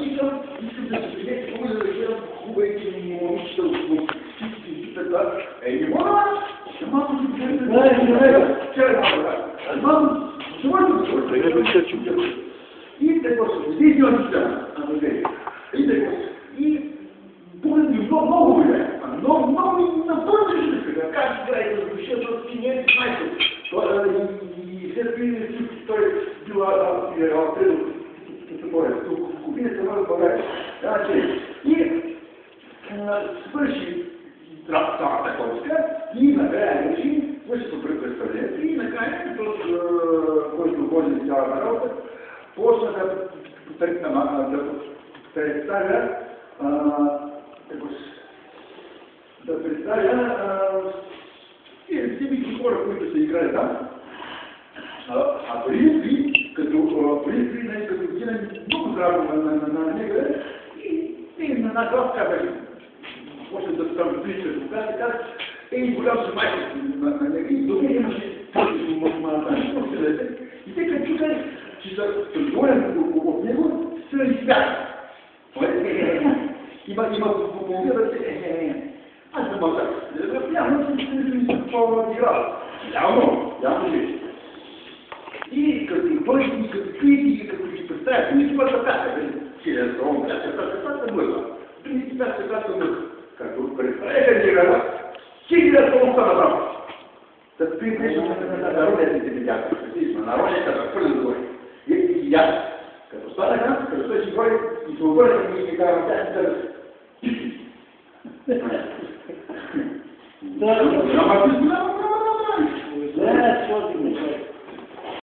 искам да се принете, хубаво да гледам хубавите ми момичета от всички така. Не мога, ще малко да гледам. И така се, здесь не отчитам. И поглед ми много време, много напълно ще сега, как играе да души, защото ти не е майко. И след това той била в купината на България. И свърши цялата конска и накрая реши, върши представлението и накрая, който води цялата работа, почна да представя всички хора, които се играят там. А принципи, като гина много здраво на него и на нас казали, после да ставам прича, когато казах, голям се майка на него и добре имаше и те като чукали, че са отворен от него, се изпяха. Има половина да се аз не мога. Явно си ми се по-играл. Явно виж. И като той, и като чуете, и като ги представя, и това са пяха, силен строн, това са мъртва. Принципи това са мъртва. Като представяха играла, силен строн става там. Да при нещо на народите видяха, на народите да пълен да говори. И аз, като станаха, като той си говори, и се обърнаха ми и ми казвам, тя си да That's what